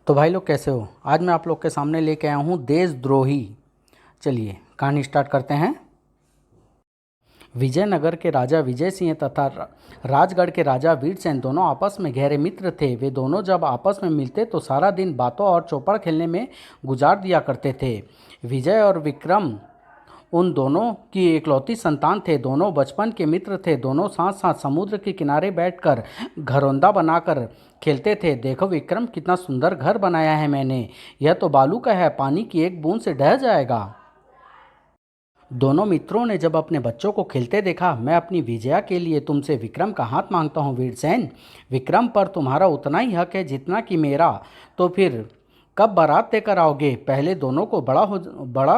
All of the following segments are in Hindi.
तो भाई लोग कैसे हो। आज मैं आप लोग के सामने लेके आया हूँ देशद्रोही। चलिए कहानी स्टार्ट करते हैं। विजयनगर के राजा विजय सिंह तथा राजगढ़ के राजा वीरसेन दोनों आपस में गहरे मित्र थे। वे दोनों जब आपस में मिलते तो सारा दिन बातों और चौपड़ खेलने में गुजार दिया करते थे। विजय और विक्रम उन दोनों की इकलौती संतान थे। दोनों बचपन के मित्र थे। दोनों साथ साथ समुद्र के किनारे बैठकर घरौंदा बनाकर खेलते थे। देखो विक्रम, कितना सुंदर घर बनाया है मैंने। यह तो बालू का है, पानी की एक बूंद से ढह जाएगा। दोनों मित्रों ने जब अपने बच्चों को खेलते देखा, मैं अपनी विजया के लिए तुमसे विक्रम का हाथ मांगता हूँ वीरसेन। विक्रम पर तुम्हारा उतना ही हक है जितना कि मेरा। तो फिर कब बारात देकर आओगे? पहले दोनों को बड़ा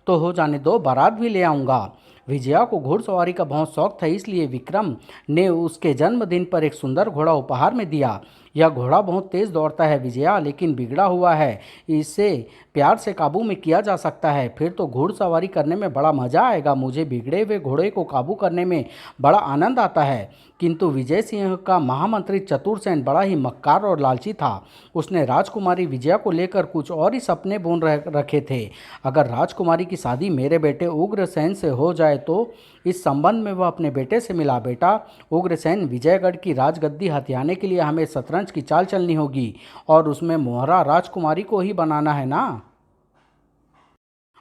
तो हो जाने दो, बारात भी ले आऊँगा। विजया को घुड़सवारी का बहुत शौक था, इसलिए विक्रम ने उसके जन्मदिन पर एक सुंदर घोड़ा उपहार में दिया। यह घोड़ा बहुत तेज़ दौड़ता है विजया, लेकिन बिगड़ा हुआ है। इसे प्यार से काबू में किया जा सकता है, फिर तो घुड़सवारी करने में बड़ा मज़ा आएगा। मुझे बिगड़े हुए घोड़े को काबू करने में बड़ा आनंद आता है। किंतु विजय सिंह का महामंत्री चतुरसेन बड़ा ही मक्कार और लालची था। उसने राजकुमारी विजया को लेकर कुछ और ही सपने बुन रखे थे। अगर राजकुमारी की शादी मेरे बेटे उग्रसेन से हो जाए तो इस संबंध में वह अपने बेटे से मिला। बेटा उग्रसेन, विजयगढ़ की राजगद्दी हथियाने के लिए हमें शतरंज की चाल चलनी होगी और उसमें मोहरा राजकुमारी को ही बनाना है ना।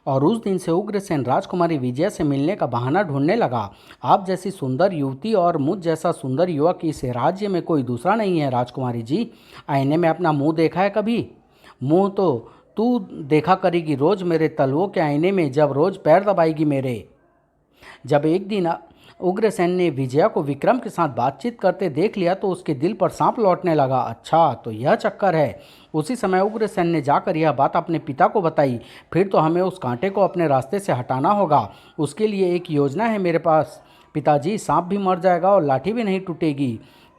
और उस दिन से उग्रसेन राजकुमारी विजया से मिलने का बहाना ढूंढने लगा। आप जैसी सुंदर युवती और मुझ जैसा सुंदर युवक इस राज्य में कोई दूसरा नहीं है राजकुमारी जी। आईने में अपना मुंह देखा है कभी? मुंह तो तू देखा करेगी रोज मेरे तलवों के आईने में, जब रोज पैर दबाएगी मेरे। जब एक दिन उग्रसेन ने विजया को विक्रम के साथ बातचीत करते देख लिया तो उसके दिल पर सांप लौटने लगा। अच्छा, तो यह चक्कर है। उसी समय उग्रसेन ने जाकर यह बात अपने पिता को बताई। फिर तो हमें उस कांटे को अपने रास्ते से हटाना होगा। उसके लिए एक योजना है मेरे पास। पिताजी, सांप भी मर जाएगा और लाठी भी नहीं टूटेगी।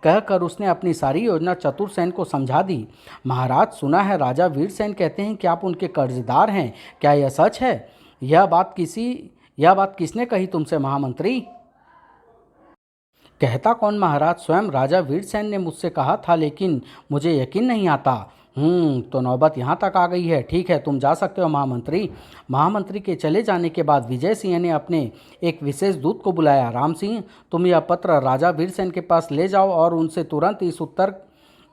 कहकर उसने अपनी सारी योजना चतुरसेन को समझा दी। महाराज, सुना है राजा वीरसेन कहते हैं कि आप उनके कर्जदार हैं। क्या यह सच है? यह बात किसने कही तुमसे महामंत्री? कहता कौन महाराज, स्वयं राजा वीरसेन ने मुझसे कहा था, लेकिन मुझे यकीन नहीं आता। तो नौबत यहाँ तक आ गई है। ठीक है, तुम जा सकते हो महामंत्री। महामंत्री के चले जाने के बाद विजय सिंह ने अपने एक विशेष दूत को बुलाया। राम सिंह, तुम यह पत्र राजा वीरसेन के पास ले जाओ और उनसे तुरंत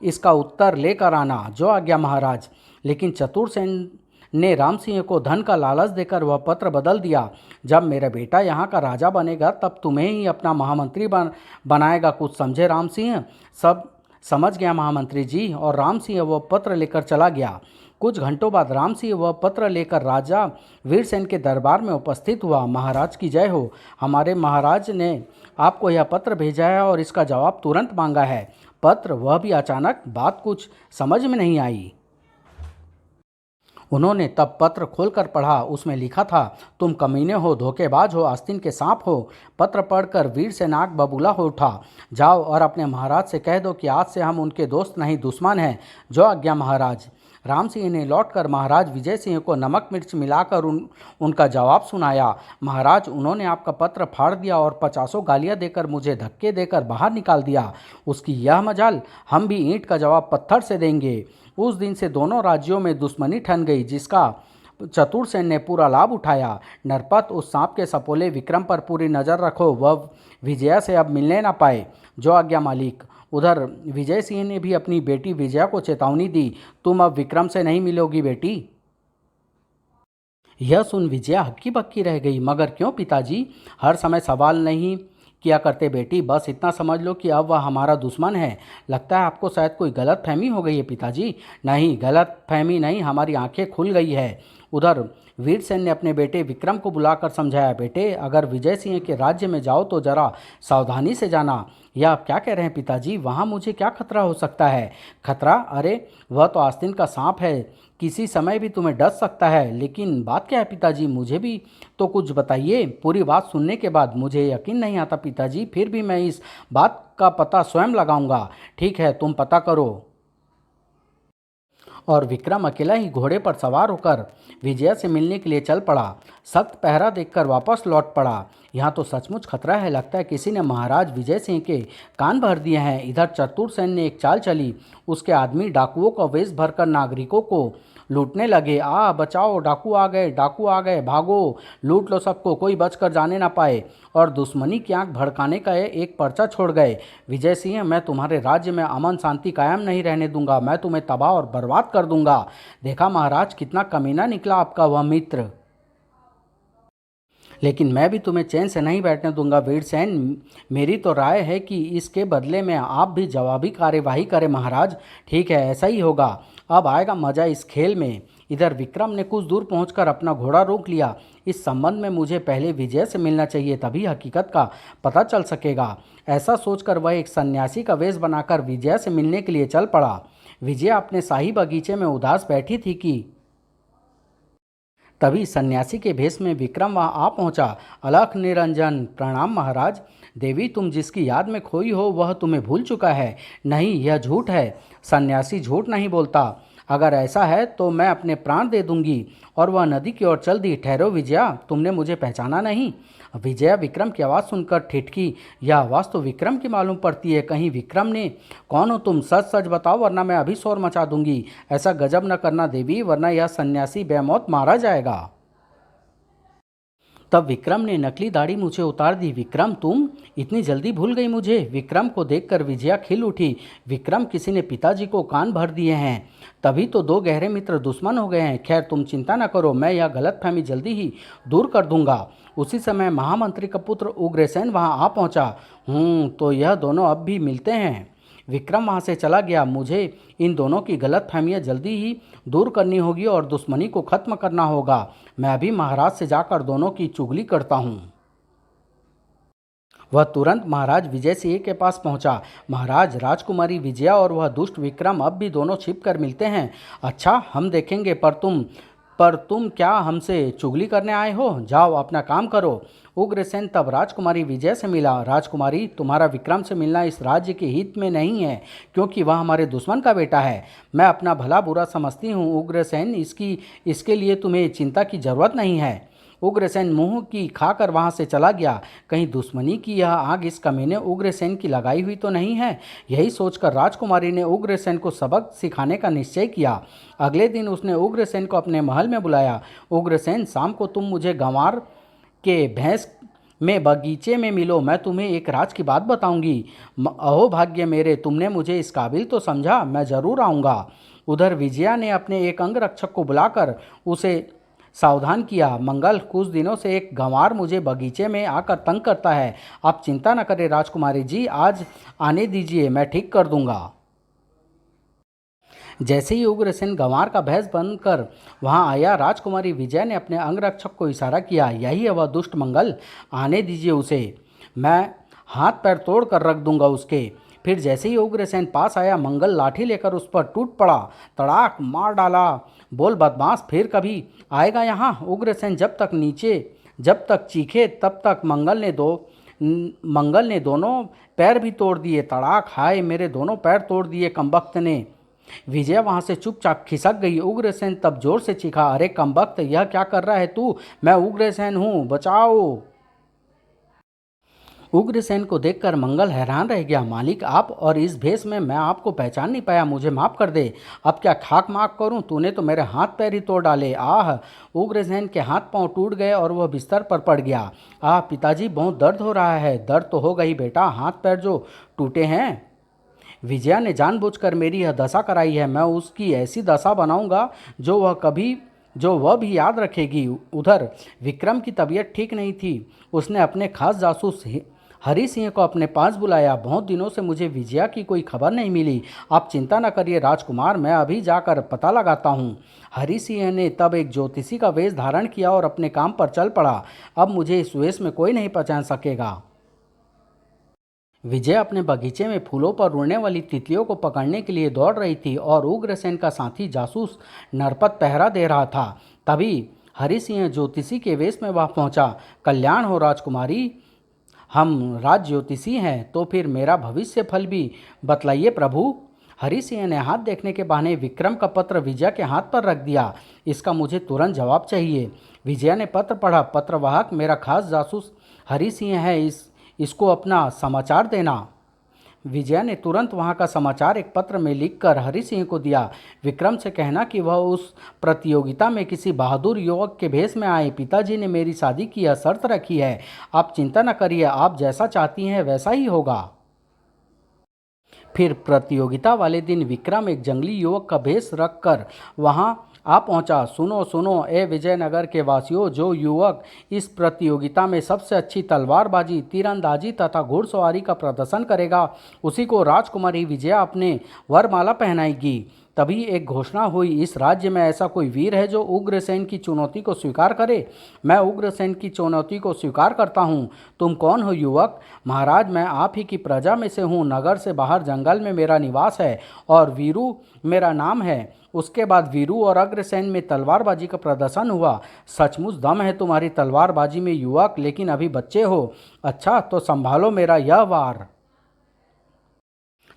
इसका उत्तर लेकर आना। जो आज्ञा महाराज। लेकिन चतुरसेन ने राम सिंह को धन का लालच देकर वह पत्र बदल दिया। जब मेरा बेटा यहाँ का राजा बनेगा तब तुम्हें ही अपना महामंत्री बनाएगा। कुछ समझे राम सिंह? सब समझ गया महामंत्री जी। और राम सिंह वह पत्र लेकर चला गया। कुछ घंटों बाद राम सिंह वह पत्र लेकर राजा वीरसेन के दरबार में उपस्थित हुआ। महाराज की जय हो। हमारे महाराज ने आपको यह पत्र भेजा है और इसका जवाब तुरंत मांगा है। पत्र, वह भी अचानक। बात कुछ समझ में नहीं आई। उन्होंने तब पत्र खोलकर पढ़ा। उसमें लिखा था, तुम कमीने हो, धोखेबाज हो, आस्तीन के सांप हो। पत्र पढ़कर वीरसेन आग बबूला हो उठा। जाओ और अपने महाराज से कह दो कि आज से हम उनके दोस्त नहीं दुश्मन हैं। जो आज्ञा महाराज। राम सिंह ने लौटकर महाराज विजय सिंह को नमक मिर्च मिलाकर उनका जवाब सुनाया। महाराज, उन्होंने आपका पत्र फाड़ दिया और 50 गालियाँ देकर मुझे धक्के देकर बाहर निकाल दिया। उसकी यह मजाल, हम भी ईंट का जवाब पत्थर से देंगे। उस दिन से दोनों राज्यों में दुश्मनी ठन गई, जिसका चतुरसेन ने पूरा लाभ उठाया। नरपत, उस सांप के सपोले विक्रम पर पूरी नज़र रखो, वह विजया से अब मिलने ना पाए। जो आज्ञा मालिक। उधर विजय सिंह ने भी अपनी बेटी विजया को चेतावनी दी, तुम अब विक्रम से नहीं मिलोगी बेटी। यह सुन विजया हक्की बक्की रह गई। मगर क्यों पिताजी? हर समय सवाल नहीं किया करते बेटी, बस इतना समझ लो कि अब वह हमारा दुश्मन है। लगता है आपको शायद कोई गलत फहमी हो गई है पिताजी। नहीं, गलत फहमी नहीं, हमारी आंखें खुल गई है। उधर वीरसेन ने अपने बेटे विक्रम को बुलाकर समझाया, बेटे अगर विजय सिंह के राज्य में जाओ तो जरा सावधानी से जाना। यह आप क्या कह रहे हैं पिताजी? वहाँ मुझे क्या खतरा हो सकता है? खतरा? अरे वह तो आस्तीन का सांप है, किसी समय भी तुम्हें डस सकता है। लेकिन बात क्या है पिताजी? मुझे भी तो कुछ बताइए। पूरी बात सुनने के बाद मुझे यकीन नहीं आता पिताजी, फिर भी मैं इस बात का पता स्वयं लगाऊंगा। ठीक है, तुम पता करो और विक्रम अकेला ही घोड़े पर सवार होकर विजया से मिलने के लिए चल पड़ा। सख्त पहरा देखकर वापस लौट पड़ा। यहाँ तो सचमुच खतरा है, लगता है किसी ने महाराज विजय सिंह के कान भर दिए हैं। इधर चतुर सेन ने एक चाल चली। उसके आदमी डाकुओं का वेश भरकर नागरिकों को लूटने लगे। बचाओ, डाकू आ गए, भागो, लूट लो सबको, कोई बचकर जाने ना पाए। और दुश्मनी की आंख भड़काने का एक पर्चा छोड़ गए। विजय सिंह, मैं तुम्हारे राज्य में अमन शांति कायम नहीं रहने दूंगा, मैं तुम्हें तबाह और बर्बाद कर दूंगा। देखा महाराज, कितना कमीना निकला आपका वह मित्र। लेकिन मैं भी तुम्हें चैन से नहीं बैठने दूंगा वीरसेन। मेरी तो राय है कि इसके बदले में आप भी जवाबी कार्यवाही करें महाराज। ठीक है, ऐसा ही होगा। अब आएगा मजा इस खेल में। इधर विक्रम ने कुछ दूर पहुंचकर अपना घोड़ा रोक लिया। इस संबंध में मुझे पहले विजय से मिलना चाहिए, तभी हकीकत का पता चल सकेगा। ऐसा सोचकर वह एक सन्यासी का वेश बनाकर विजय से मिलने के लिए चल पड़ा। विजय अपने शाही बगीचे में उदास बैठी थी कि तभी सन्यासी के भेष में विक्रम वहां आ पहुंचा। अलख निरंजन, प्रणाम महाराज। देवी, तुम जिसकी याद में खोई हो वह तुम्हें भूल चुका है। नहीं, यह झूठ है। सन्यासी झूठ नहीं बोलता। अगर ऐसा है तो मैं अपने प्राण दे दूंगी। और वह नदी की ओर चल दी। ठहरो विजया, तुमने मुझे पहचाना नहीं? विजया विक्रम की आवाज़ सुनकर ठिठकी। यह आवाज़ तो विक्रम की मालूम पड़ती है। कहीं विक्रम ने? कौन हो तुम? सच सच बताओ, वरना मैं अभी शोर मचा दूंगी। ऐसा गजब न करना देवी, वरना यह सन्यासी बेमौत मारा जाएगा। तब विक्रम ने नकली दाढ़ी मुझे उतार दी। विक्रम, तुम इतनी जल्दी भूल गई मुझे? विक्रम को देखकर विजया खिल उठी। विक्रम, किसी ने पिताजी को कान भर दिए हैं, तभी तो दो गहरे मित्र दुश्मन हो गए हैं। खैर, तुम चिंता न करो, मैं यह गलतफहमी जल्दी ही दूर कर दूंगा। उसी समय महामंत्री का पुत्र उग्रसेन वहां आ पहुंचा। तो यह दोनों अब भी मिलते हैं। विक्रम वहां से चला गया। मुझे इन दोनों की गलतफहमियां जल्दी ही दूर करनी होगी और दुश्मनी को खत्म करना होगा। मैं अभी महाराज से जाकर दोनों की चुगली करता हूँ। वह तुरंत महाराज विजय सिंह के पास पहुंचा। महाराज, राजकुमारी विजया और वह दुष्ट विक्रम अब भी दोनों छिप कर मिलते हैं। अच्छा, हम देखेंगे। पर तुम क्या हमसे चुगली करने आए हो? जाओ, अपना काम करो। उग्रसेन तब राजकुमारी विजय से मिला। राजकुमारी, तुम्हारा विक्रम से मिलना इस राज्य के हित में नहीं है, क्योंकि वह हमारे दुश्मन का बेटा है। मैं अपना भला बुरा समझती हूँ उग्रसेन, इसके लिए तुम्हें चिंता की जरूरत नहीं है। उग्रसेन मुंह की खाकर वहां से चला गया। कहीं दुश्मनी की यह आग इस कमीने उग्रसेन की लगाई हुई तो नहीं है। यही सोचकर राजकुमारी ने उग्रसेन को सबक सिखाने का निश्चय किया। अगले दिन उसने उग्रसेन को अपने महल में बुलाया। उग्रसेन, शाम को तुम मुझे गंवार के भैंस में बगीचे में मिलो। मैं तुम्हें एक राज की बात बताऊंगी। अहो भाग्य मेरे, तुमने मुझे इस काबिल तो समझा। मैं जरूर आऊँगा। उधर विजया ने अपने एक अंगरक्षक को बुलाकर उसे सावधान किया। मंगल, कुछ दिनों से एक गंवार मुझे बगीचे में आकर तंग करता है। आप चिंता न करें राजकुमारी जी, आज आने दीजिए, मैं ठीक कर दूंगा। जैसे ही उग्रसेन गंवार का भैंस बनकर वहां आया, राजकुमारी विजय ने अपने अंगरक्षक को इशारा किया। यही है वह दुष्ट मंगल, आने दीजिए उसे, मैं हाथ पैर तोड़ कर रख दूंगा उसके। फिर जैसे ही उग्रसेन पास आया, मंगल लाठी लेकर उस पर टूट पड़ा। तड़ाक मार डाला। बोल बदमाश, फिर कभी आएगा यहाँ? उग्रसेन जब तक चीखे तब तक मंगल ने दोनों पैर भी तोड़ दिए। तड़ाक, हाय, मेरे दोनों पैर तोड़ दिए कमबख्त ने। विजय वहां से चुपचाप खिसक गई। उग्रसेन तब जोर से चीखा, अरे कमबख्त, यह क्या कर रहा है तू? मैं उग्रसेन हूँ, बचाओ। उग्रसेन को देखकर मंगल हैरान रह गया। मालिक, आप? और इस भेष में मैं आपको पहचान नहीं पाया, मुझे माफ़ कर दे। अब क्या खाक माक करूं? तूने तो मेरे हाथ पैर ही तोड़ डाले। आह! उग्रसेन के हाथ पांव टूट गए और वह बिस्तर पर पड़ गया। आह पिताजी, बहुत दर्द हो रहा है। दर्द तो होगा ही बेटा, हाथ पैर जो टूटे हैं। विजया ने जानबूझकर मेरी यह दशा कराई है। मैं उसकी ऐसी दशा बनाऊंगा जो वह भी याद रखेगी। उधर विक्रम की तबीयत ठीक नहीं थी। उसने अपने खास जासूस हरी सिंह को अपने पास बुलाया। बहुत दिनों से मुझे विजया की कोई खबर नहीं मिली। आप चिंता न करिए राजकुमार, मैं अभी जाकर पता लगाता हूँ। हरी सिंह ने तब एक ज्योतिषी का वेश धारण किया और अपने काम पर चल पड़ा। अब मुझे इस वेश में कोई नहीं पहचान सकेगा। विजय अपने बगीचे में फूलों पर उड़ने वाली तितलियों को पकड़ने के लिए दौड़ रही थी और उग्रसेन का साथी जासूस नरपत पहरा दे रहा था। तभी हरि सिंह ज्योतिषी के वेश में वह पहुंचा। कल्याण हो राजकुमारी, हम राज ज्योतिषी हैं, तो फिर मेरा भविष्य फल भी बतलाइए प्रभु। हरी सिंह ने हाथ देखने के बहाने विक्रम का पत्र विजया के हाथ पर रख दिया। इसका मुझे तुरंत जवाब चाहिए। विजया ने पत्र पढ़ा। पत्रवाहक मेरा खास जासूस हरी सिंह है, इसको अपना समाचार देना। विजया ने तुरंत वहां का समाचार एक पत्र में लिखकर हरि सिंह को दिया। विक्रम से कहना कि वह उस प्रतियोगिता में किसी बहादुर युवक के भेष में आए। पिताजी ने मेरी शादी की यह शर्त रखी है। आप चिंता न करिए, आप जैसा चाहती हैं वैसा ही होगा। फिर प्रतियोगिता वाले दिन विक्रम एक जंगली युवक का भेष रखकर वहां आ पहुंचा। सुनो सुनो ए विजयनगर के वासियों, जो युवक इस प्रतियोगिता में सबसे अच्छी तलवारबाजी, तीरंदाजी तथा घुड़सवारी का प्रदर्शन करेगा, उसी को राजकुमारी विजया अपने वरमाला पहनाएगी। तभी एक घोषणा हुई, इस राज्य में ऐसा कोई वीर है जो उग्रसेन की चुनौती को स्वीकार करे? मैं उग्रसेन की चुनौती को स्वीकार करता हूँ। तुम कौन हो युवक? महाराज, मैं आप ही की प्रजा में से हूँ। नगर से बाहर जंगल में मेरा निवास है और वीरू मेरा नाम है। उसके बाद वीरू और अग्रसेन में तलवारबाजी का प्रदर्शन हुआ। सचमुच दम है तुम्हारी तलवारबाजी में युवक, लेकिन अभी बच्चे हो। अच्छा तो संभालो मेरा यह वार।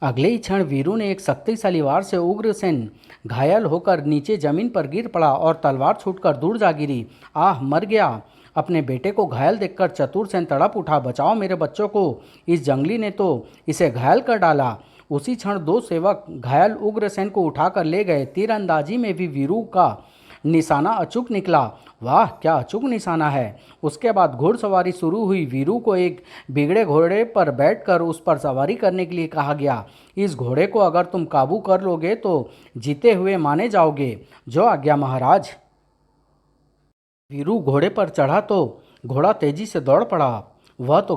अगले ही क्षण वीरू ने एक शक्तिशाली वार से उग्रसेन घायल होकर नीचे जमीन पर गिर पड़ा और तलवार छूटकर दूर जा गिरी। आह, मर गया। अपने बेटे को घायल देखकर चतुरसेन तड़प उठा। बचाओ मेरे बच्चों को, इस जंगली ने तो इसे घायल कर डाला। उसी क्षण दो सेवक घायल उग्रसेन को उठाकर ले गए। तीरंदाजी में भी वीरू का निशाना अचूक निकला। वाह, क्या अचूक निशाना है। उसके बाद घुड़सवारी शुरू हुई। वीरू को एक बिगड़े घोड़े पर बैठकर उस पर सवारी करने के लिए कहा गया। इस घोड़े को अगर तुम काबू कर लोगे तो जीते हुए माने जाओगे। जो आज्ञा महाराज। वीरू घोड़े पर चढ़ा तो घोड़ा तेजी से दौड़ पड़ा। वह तो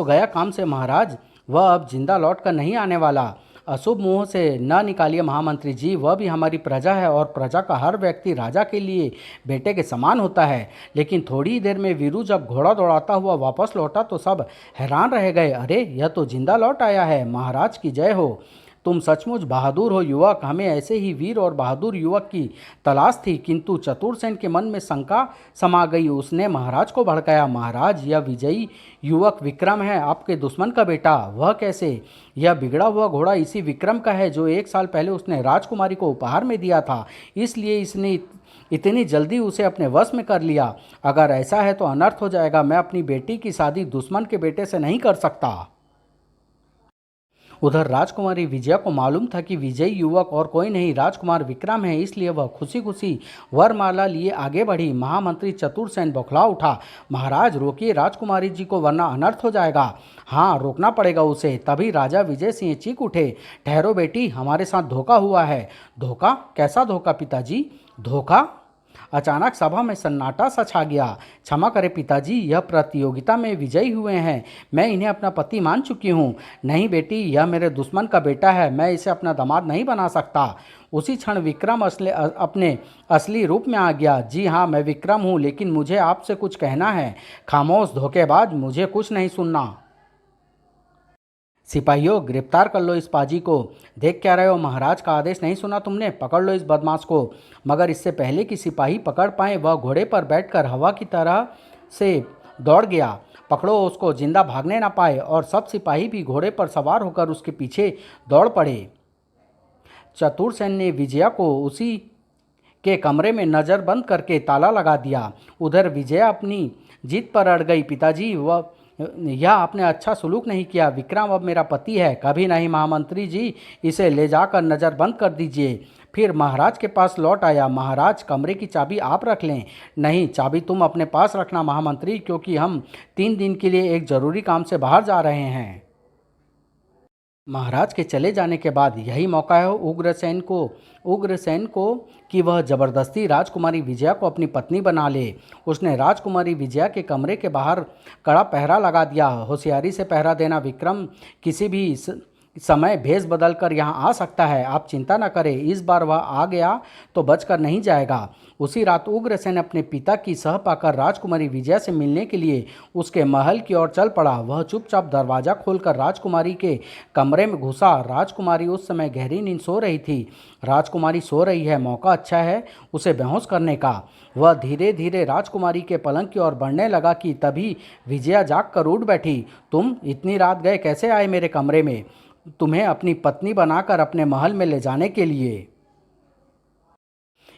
गया काम से महाराज। वह अब जिंदा लौट कर नहीं आने वाला। अशुभ मुंह से न निकालिए महामंत्री जी, वह भी हमारी प्रजा है और प्रजा का हर व्यक्ति राजा के लिए बेटे के समान होता है। लेकिन थोड़ी ही देर में वीरू जब घोड़ा दौड़ाता हुआ वापस लौटा तो सब हैरान रह गए। अरे, यह तो जिंदा लौट आया है। महाराज की जय हो। तुम सचमुच बहादुर हो युवक। हमें ऐसे ही वीर और बहादुर युवक की तलाश थी। किंतु चतुरसेन के मन में शंका समा गई। उसने महाराज को भड़काया। महाराज, यह विजयी युवक विक्रम है, आपके दुश्मन का बेटा। वह कैसे? यह बिगड़ा हुआ घोड़ा इसी विक्रम का है जो 1 साल पहले उसने राजकुमारी को उपहार में दिया था। इसलिए इसने इतनी जल्दी उसे अपने वश में कर लिया। अगर ऐसा है तो अनर्थ हो जाएगा। मैं अपनी बेटी की शादी दुश्मन के बेटे से नहीं कर सकता। उधर राजकुमारी विजया को मालूम था कि विजयी युवक और कोई नहीं, राजकुमार विक्रम है। इसलिए वह खुशी खुशी वरमाला लिए आगे बढ़ी। महामंत्री चतुरसेन बौखला उठा। महाराज, रोकिए राजकुमारी जी को, वरना अनर्थ हो जाएगा। हाँ, रोकना पड़ेगा उसे। तभी राजा विजय सिंह चीख उठे, ठहरो बेटी, हमारे साथ धोखा हुआ है। धोखा? कैसा धोखा पिताजी? धोखा? अचानक सभा में सन्नाटा सा छा गया। क्षमा करें पिताजी, यह प्रतियोगिता में विजयी हुए हैं। मैं इन्हें अपना पति मान चुकी हूँ। नहीं बेटी, यह मेरे दुश्मन का बेटा है। मैं इसे अपना दामाद नहीं बना सकता। उसी क्षण विक्रम अपने असली रूप में आ गया। जी हाँ, मैं विक्रम हूँ, लेकिन मुझे आपसे कुछ कहना है। खामोश धोखेबाज, मुझे कुछ नहीं सुनना। सिपाहियों, गिरफ्तार कर लो इस पाजी को। देख क्या रहे हो? महाराज का आदेश नहीं सुना तुमने? पकड़ लो इस बदमाश को। मगर इससे पहले कि सिपाही पकड़ पाए, वह घोड़े पर बैठकर हवा की तरह से दौड़ गया। पकड़ो उसको, जिंदा भागने ना पाए। और सब सिपाही भी घोड़े पर सवार होकर उसके पीछे दौड़ पड़े। चतुरसेन ने विजया को उसी के कमरे में नज़र बंद करके ताला लगा दिया। उधर विजया अपनी जीत पर अड़ गई। पिताजी, यह आपने अच्छा सुलूक नहीं किया। विक्रम अब मेरा पति है। कभी नहीं महामंत्री जी, इसे ले जाकर नज़र बंद कर दीजिए। फिर महाराज के पास लौट आया। महाराज, कमरे की चाबी आप रख लें। नहीं, चाबी तुम अपने पास रखना महामंत्री, क्योंकि हम 3 दिन के लिए एक ज़रूरी काम से बाहर जा रहे हैं। महाराज के चले जाने के बाद यही मौका है उग्रसेन को कि वह जबरदस्ती राजकुमारी विजया को अपनी पत्नी बना ले। उसने राजकुमारी विजया के कमरे के बाहर कड़ा पहरा लगा दिया। होशियारी से पहरा देना। विक्रम किसी भी समय भेष बदल कर यहाँ आ सकता है। आप चिंता न करें, इस बार वह आ गया तो बचकर नहीं जाएगा। उसी रात उग्रसेन अपने पिता की सह पाकर राजकुमारी विजया से मिलने के लिए उसके महल की ओर चल पड़ा। वह चुपचाप दरवाज़ा खोलकर राजकुमारी के कमरे में घुसा। राजकुमारी उस समय गहरी नींद सो रही थी। राजकुमारी सो रही है, मौका अच्छा है उसे बेहोश करने का। वह धीरे धीरे राजकुमारी के पलंग की ओर बढ़ने लगा कि तभी विजया जाग कर उठ बैठी। तुम इतनी रात गए कैसे आए मेरे कमरे में? तुम्हें अपनी पत्नी बनाकर अपने महल में ले जाने के लिए।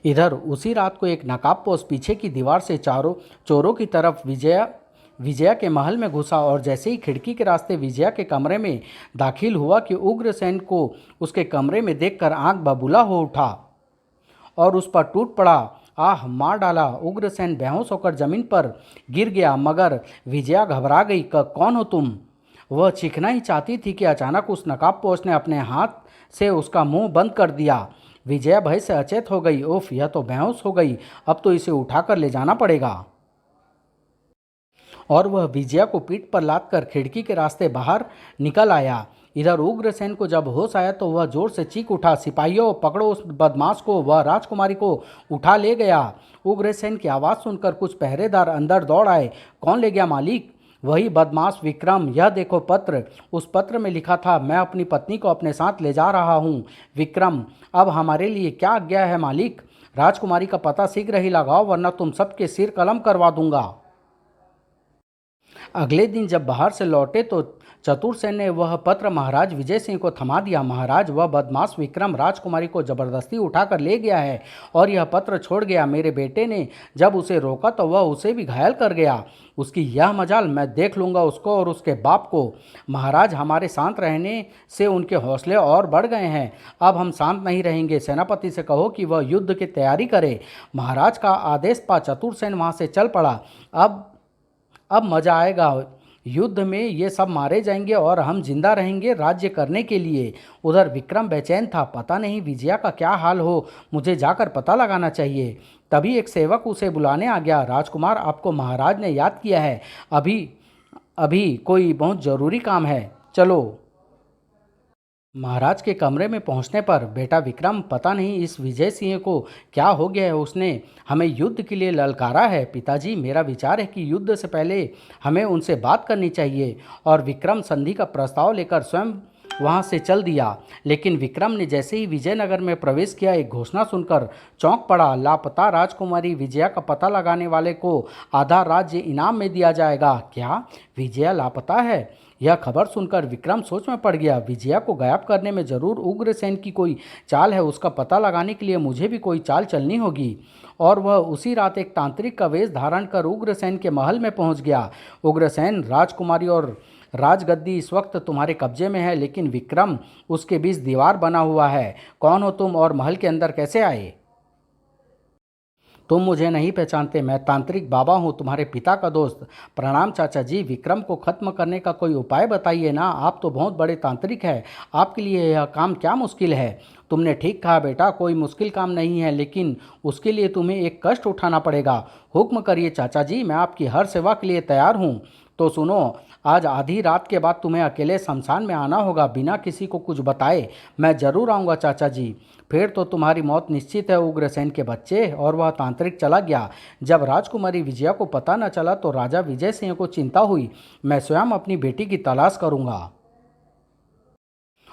इधर उसी रात को एक नकाबपोश पीछे की दीवार से चारों चोरों की तरफ विजया विजया के महल में घुसा और जैसे ही खिड़की के रास्ते विजया के कमरे में दाखिल हुआ कि उग्रसेन को उसके कमरे में देखकर आंख बबूला हो उठा और उस पर टूट पड़ा। आह मार डाला। उग्रसेन बेहोश होकर जमीन पर गिर गया, मगर विजया घबरा गई। कौन हो तुम? वह चीखना ही चाहती थी कि अचानक उस नकाबपोश ने अपने हाथ से उसका मुंह बंद कर दिया। विजया भय से अचेत हो गई। ओफ, यह तो बेहोश हो गई, अब तो इसे उठाकर ले जाना पड़ेगा। और वह विजया को पीठ पर लादकर खिड़की के रास्ते बाहर निकल आया। इधर उग्रसेन को जब होश आया तो वह जोर से चीख उठा, सिपाहियों पकड़ो उस बदमाश को, वह राजकुमारी को उठा ले गया। उग्रसेन की आवाज़ सुनकर कुछ पहरेदार अंदर दौड़ आए। कौन ले गया मालिक? वही बदमाश विक्रम। यह देखो पत्र। उस पत्र में लिखा था, मैं अपनी पत्नी को अपने साथ ले जा रहा हूँ। विक्रम, अब हमारे लिए क्या आज्ञा है मालिक? राजकुमारी का पता शीघ्र ही लगाओ, वरना तुम सबके सिर कलम करवा दूंगा। अगले दिन जब बाहर से लौटे तो चतुरसेन ने वह पत्र महाराज विजय सिंह को थमा दिया। महाराज, वह बदमाश विक्रम राजकुमारी को जबरदस्ती उठाकर ले गया है और यह पत्र छोड़ गया। मेरे बेटे ने जब उसे रोका तो वह उसे भी घायल कर गया। उसकी यह मजाल, मैं देख लूँगा उसको और उसके बाप को। महाराज, हमारे शांत रहने से उनके हौसले और बढ़ गए हैं। अब हम शांत नहीं रहेंगे। सेनापति से कहो कि वह युद्ध की तैयारी करे। महाराज का आदेश पा चतुरसेन वहाँ से चल पड़ा। अब मजा आएगा। युद्ध में ये सब मारे जाएंगे और हम जिंदा रहेंगे राज्य करने के लिए। उधर विक्रम बेचैन था, पता नहीं विजया का क्या हाल हो, मुझे जाकर पता लगाना चाहिए। तभी एक सेवक उसे बुलाने आ गया। राजकुमार, आपको महाराज ने याद किया है, अभी अभी कोई बहुत ज़रूरी काम है, चलो। महाराज के कमरे में पहुंचने पर, बेटा विक्रम, पता नहीं इस विजय सिंह को क्या हो गया है, उसने हमें युद्ध के लिए ललकारा है। पिताजी, मेरा विचार है कि युद्ध से पहले हमें उनसे बात करनी चाहिए। और विक्रम संधि का प्रस्ताव लेकर स्वयं वहां से चल दिया। लेकिन विक्रम ने जैसे ही विजयनगर में प्रवेश किया, एक घोषणा सुनकर चौंक पड़ा। लापता राजकुमारी विजया का पता लगाने वाले को आधा राज्य इनाम में दिया जाएगा। क्या विजया लापता है? यह खबर सुनकर विक्रम सोच में पड़ गया। विजया को गायब करने में जरूर उग्रसेन की कोई चाल है। उसका पता लगाने के लिए मुझे भी कोई चाल चलनी होगी। और वह उसी रात एक तांत्रिक का वेश धारण कर उग्रसेन के महल में पहुंच गया। उग्रसेन, राजकुमारी और राजगद्दी इस वक्त तुम्हारे कब्जे में है, लेकिन विक्रम, उसके बीच दीवार बना हुआ है। कौन हो तुम और महल के अंदर कैसे आए? तुम मुझे नहीं पहचानते, मैं तांत्रिक बाबा हूँ, तुम्हारे पिता का दोस्त। प्रणाम चाचा जी। विक्रम को खत्म करने का कोई उपाय बताइए ना, आप तो बहुत बड़े तांत्रिक हैं, आपके लिए यह काम क्या मुश्किल है? तुमने ठीक कहा बेटा, कोई मुश्किल काम नहीं है, लेकिन उसके लिए तुम्हें एक कष्ट उठाना पड़ेगा। हुक्म करिए चाचा जी, मैं आपकी हर सेवा के लिए तैयार हूँ। तो सुनो, आज आधी रात के बाद तुम्हें अकेले शमशान में आना होगा, बिना किसी को कुछ बताए। मैं जरूर आऊँगा चाचा जी। फिर तो तुम्हारी मौत निश्चित है उग्रसेन के बच्चे। और वह तांत्रिक चला गया। जब राजकुमारी विजया को पता न चला तो राजा विजय सिंह को चिंता हुई। मैं स्वयं अपनी बेटी की तलाश करूँगा।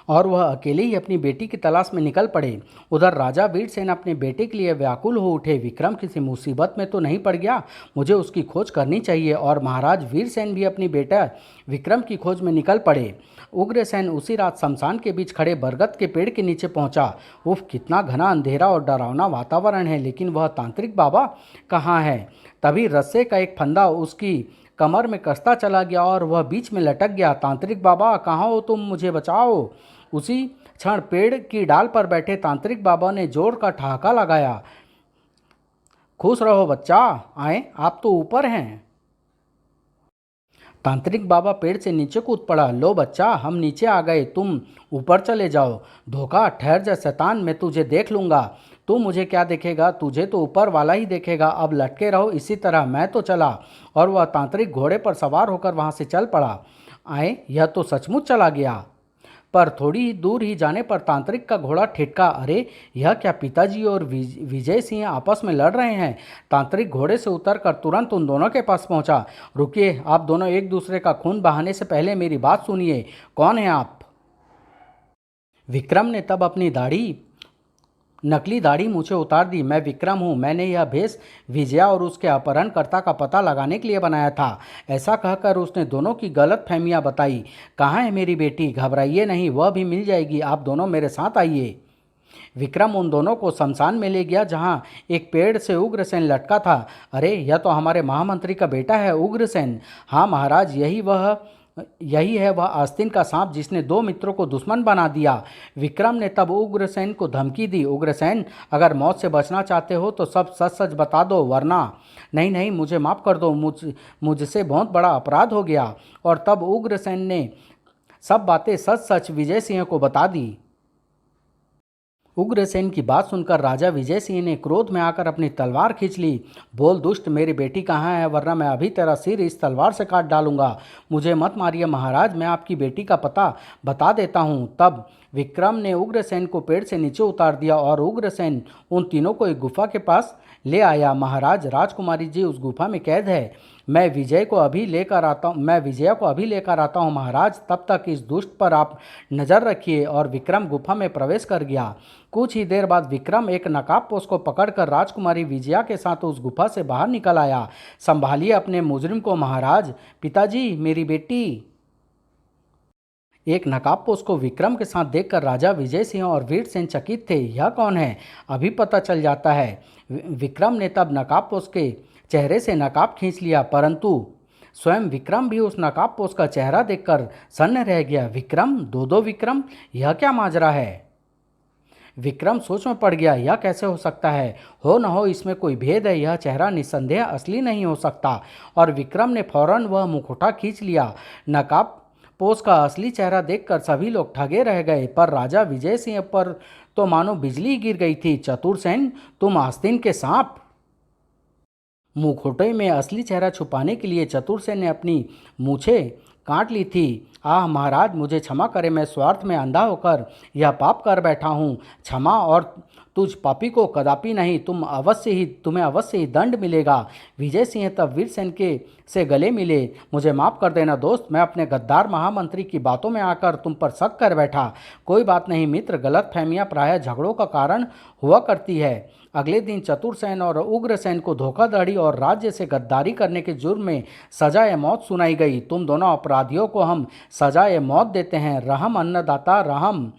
और वह अकेले ही अपनी बेटी की तलाश में निकल पड़े। उधर राजा वीरसेन अपने बेटे के लिए व्याकुल हो उठे। विक्रम किसी मुसीबत में तो नहीं पड़ गया? मुझे उसकी खोज करनी चाहिए। और महाराज वीरसेन भी अपनी बेटा विक्रम की खोज में निकल पड़े। उग्रसेन उसी रात शमशान के बीच खड़े बरगद के पेड़ के नीचे पहुंचा। उफ, कितना घना अंधेरा और डरावना वातावरण है, लेकिन वह तांत्रिक बाबा कहाँ है? तभी रस्से का एक फंदा उसकी कमर में कसता चला गया और वह बीच में लटक गया। तांत्रिक बाबा, कहाँ हो तुम? मुझे बचाओ। उसी क्षण पेड़ की डाल पर बैठे तांत्रिक बाबा ने जोर का ठहाका लगाया। खुश रहो बच्चा, आए, आप तो ऊपर हैं। तांत्रिक बाबा पेड़ से नीचे कूद पड़ा। लो बच्चा, हम नीचे आ गए, तुम ऊपर चले जाओ। धोखा, ठहर जा शैतान, मैं तुझे देख लूँगा। तू मुझे क्या देखेगा, तुझे तो ऊपर वाला ही देखेगा। अब लटके रहो इसी तरह, मैं तो चला। और वह तांत्रिक घोड़े पर सवार होकर वहाँ से चल पड़ा। आए, यह तो सचमुच चला गया। पर थोड़ी ही दूर ही जाने पर तांत्रिक का घोड़ा ठिठका। अरे, यह क्या? पिताजी और विजय सिंह आपस में लड़ रहे हैं। तांत्रिक घोड़े से उतरकर तुरंत उन दोनों के पास पहुंचा। रुकिए, आप दोनों एक दूसरे का खून बहाने से पहले मेरी बात सुनिए। कौन है आप? विक्रम ने तब अपनी दाढ़ी नकली दाढ़ी मूछें उतार दी। मैं विक्रम हूँ। मैंने यह भेष विजया और उसके अपहरणकर्ता का पता लगाने के लिए बनाया था। ऐसा कहकर उसने दोनों की गलत फहमियाँ बताई। कहाँ है मेरी बेटी? घबराइए नहीं, वह भी मिल जाएगी। आप दोनों मेरे साथ आइए। विक्रम उन दोनों को शमशान में ले गया जहाँ एक पेड़ से उग्रसेन लटका था। अरे, यह तो हमारे महामंत्री का बेटा है, उग्रसेन। हाँ महाराज, यही है वह आस्तीन का सांप जिसने दो मित्रों को दुश्मन बना दिया। विक्रम ने तब उग्रसेन को धमकी दी। उग्रसेन, अगर मौत से बचना चाहते हो तो सब सच सच बता दो, वरना नहीं नहीं, मुझे माफ़ कर दो, मुझसे बहुत बड़ा अपराध हो गया। और तब उग्रसेन ने सब बातें सच सच विजय सिंह को बता दी। उग्रसेन की बात सुनकर राजा विजय सिंह ने क्रोध में आकर अपनी तलवार खींच ली। बोल दुष्ट, मेरी बेटी कहाँ है? वरना मैं अभी तेरा सिर इस तलवार से काट डालूंगा। मुझे मत मारिए महाराज, मैं आपकी बेटी का पता बता देता हूँ। तब विक्रम ने उग्रसेन को पेड़ से नीचे उतार दिया और उग्रसेन उन तीनों को एक गुफा के पास ले आया। महाराज, राजकुमारी जी उस गुफा में कैद है। मैं विजया को अभी लेकर आता हूँ महाराज। तब तक इस दुष्ट पर आप नज़र रखिए। और विक्रम गुफा में प्रवेश कर गया। कुछ ही देर बाद विक्रम एक नकाबपोश को पकड़कर राजकुमारी विजया के साथ उस गुफा से बाहर निकल आया। संभालिए अपने मुजरिम को महाराज। पिताजी, मेरी बेटी। एक नकाबपोश को विक्रम के साथ देखकर राजा विजय सिंह और वीरसेन चकित थे। यह कौन है? अभी पता चल जाता है। विक्रम ने तब नकाबपोश के चेहरे से नकाब खींच लिया, परंतु स्वयं विक्रम भी उस नकाबपोश का चेहरा देखकर सन्न रह गया। विक्रम, दो विक्रम, यह क्या माजरा है? विक्रम सोच में पड़ गया। यह कैसे हो सकता है? हो न हो इसमें कोई भेद है। यह चेहरा निस्संदेह असली नहीं हो सकता। और विक्रम ने फौरन वह मुखौटा खींच लिया। नकाब पोस का असली चेहरा देखकर सभी लोग ठगे रह गए, पर राजा विजय सिंह पर तो मानो बिजली गिर गई थी। चतुरसेन, तुम आस्तीन के सांप! मुखौटे में असली चेहरा छुपाने के लिए चतुरसेन ने अपनी मूछें काट ली थी। आह महाराज, मुझे क्षमा करें, मैं स्वार्थ में अंधा होकर यह पाप कर बैठा हूँ। क्षमा, और तुझ पापी को कदापि नहीं। तुम्हें अवश्य ही दंड मिलेगा। विजय सिंह तब वीरसेन के से गले मिले। मुझे माफ़ कर देना दोस्त, मैं अपने गद्दार महामंत्री की बातों में आकर तुम पर शक कर बैठा। कोई बात नहीं मित्र, गलत फहमियाँ प्रायः झगड़ों का कारण हुआ करती है। अगले दिन चतुरसेन और उग्रसेन को धोखाधड़ी और राज्य से गद्दारी करने के जुर्म में सजाए मौत सुनाई गई। तुम दोनों अपराधियों को हम सजाए मौत देते हैं। रहम अन्नदाता रहम।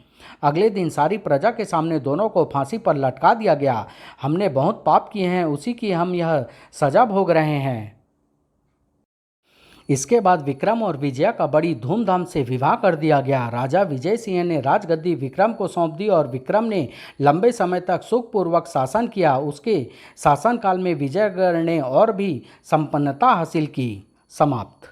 अगले दिन सारी प्रजा के सामने दोनों को फांसी पर लटका दिया गया। हमने बहुत पाप किए हैं, उसी की हम यह सजा भोग रहे हैं। इसके बाद विक्रम और विजया का बड़ी धूमधाम से विवाह कर दिया गया। राजा विजय सिंह ने राजगद्दी विक्रम को सौंप दी और विक्रम ने लंबे समय तक सुखपूर्वक शासन किया। उसके शासनकाल में विजयगढ़ ने और भी संपन्नता हासिल की। समाप्त।